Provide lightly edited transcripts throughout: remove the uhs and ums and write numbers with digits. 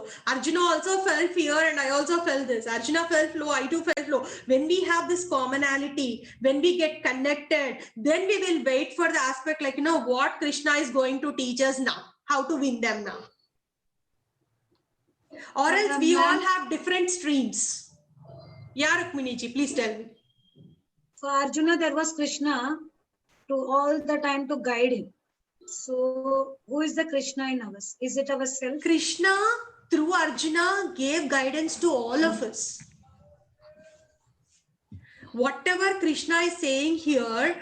flow. Arjuna also felt fear and I also felt this. Arjuna felt flow, I too felt flow. When we have this commonality, when we get connected, then we will wait for the aspect like, what Krishna is going to teach us now, how to win them now. Or else we all have different streams. Yeah, Rukminiji, please tell me. For Arjuna, there was Krishna to all the time to guide him. So, who is the Krishna in us? Is it ourselves? Krishna, through Arjuna, gave guidance to all of us. Whatever Krishna is saying here,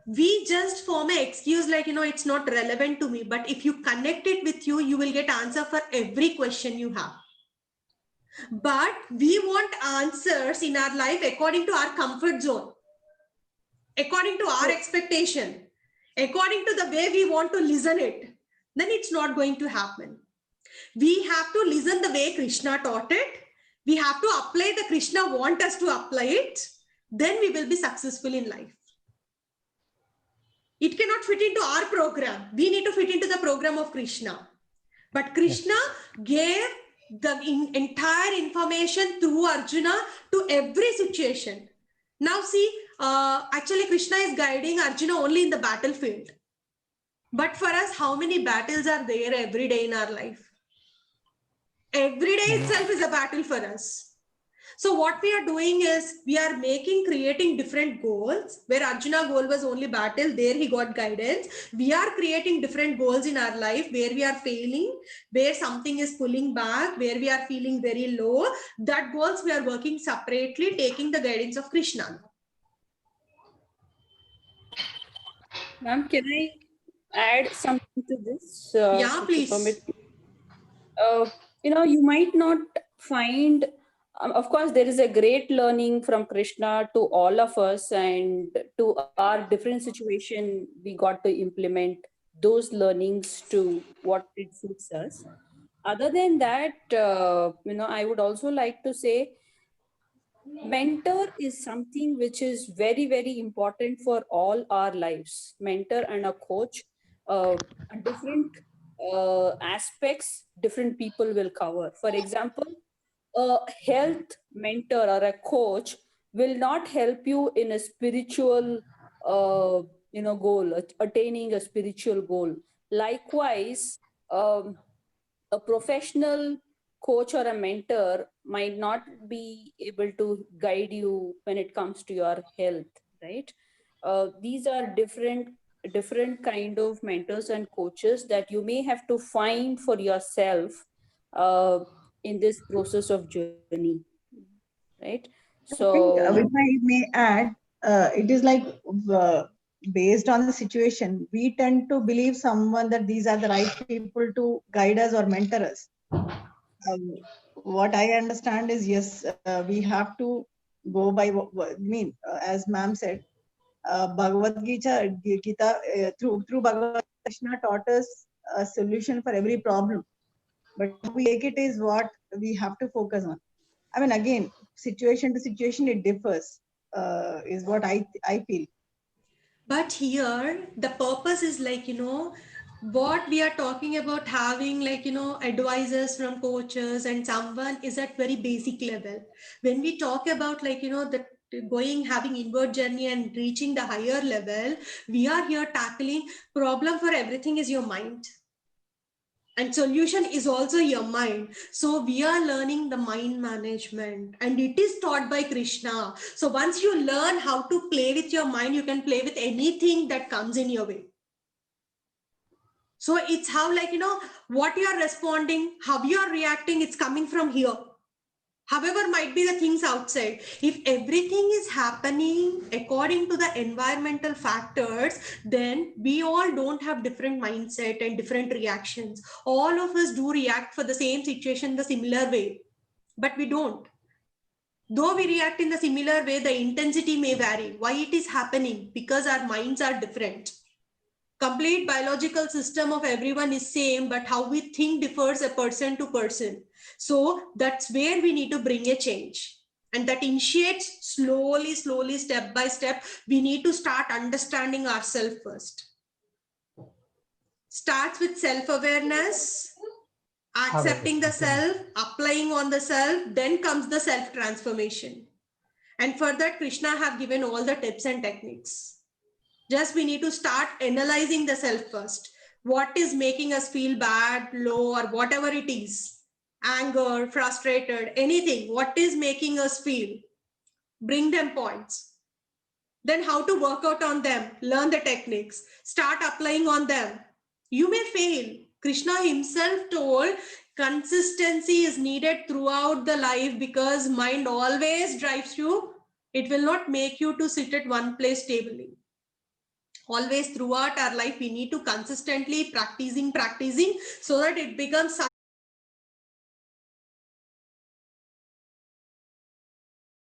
we just form an excuse like, it's not relevant to me. But if you connect it with you, you will get answer for every question you have. But we want answers in our life according to our comfort zone, according to our expectation, according to the way we want to listen it. Then it's not going to happen. We have to listen the way Krishna taught it. We have to apply the Krishna want us to apply it. Then we will be successful in life. It cannot fit into our program. We need to fit into the program of Krishna. But Krishna gave the entire information through Arjuna to every situation. Now see, actually Krishna is guiding Arjuna only in the battlefield. But for us, how many battles are there every day in our life? Every day itself is a battle for us. So what we are doing is we are creating different goals. Where Arjuna goal was only battle, there he got guidance. We are creating different goals in our life where we are failing, where something is pulling back, where we are feeling very low. That goals we are working separately, taking the guidance of Krishna. Ma'am, can I add something to this? Yeah, please. You might not find, of course, there is a great learning from Krishna to all of us, and to our different situation, we got to implement those learnings to what it suits us. Other than that, I would also like to say, mentor is something which is very, very important for all our lives. Mentor and a coach, different aspects, different people will cover. For example, a health mentor or a coach will not help you in a spiritual goal, attaining a spiritual goal. Likewise, a professional coach or a mentor might not be able to guide you when it comes to your health, right? These are different kind of mentors and coaches that you may have to find for yourself in this process of journey, right? So if I may add, it is like based on the situation, we tend to believe someone that these are the right people to guide us or mentor us. What I understand is, yes, we have to go by what as ma'am said, Bhagavad Gita, through Bhagavad Krishna taught us a solution for every problem. But how we take it is what we have to focus on. I mean, again, situation to situation, it differs, is what I feel. But here, the purpose is like, what we are talking about having like, advisors from coaches and someone is at very basic level. When we talk about like, the having inward journey and reaching the higher level, we are here tackling problem for everything is your mind. And solution is also your mind. So we are learning the mind management and it is taught by Krishna. So once you learn how to play with your mind, you can play with anything that comes in your way. So it's how like, what you are responding, how you are reacting, it's coming from here. However might be the things outside. If everything is happening according to the environmental factors, then we all don't have different mindset and different reactions. All of us do react for the same situation the similar way, but we don't. Though we react in the similar way, the intensity may vary. Why it is happening? Because our minds are different. Complete biological system of everyone is same, but how we think differs a person to person. So that's where we need to bring a change. And that initiates slowly, step by step. We need to start understanding ourselves first. Starts with self-awareness, accepting the self, applying on the self, then comes the self transformation. And for that, Krishna have given all the tips and techniques. Just we need to start analyzing the self first. What is making us feel bad, low, or whatever it is, anger, frustrated, anything, what is making us feel? Bring them points. Then how to work out on them, learn the techniques, start applying on them. You may fail. Krishna himself told consistency is needed throughout the life because mind always drives you. It will not make you to sit at one place stably. Always throughout our life, we need to consistently practicing so that it becomes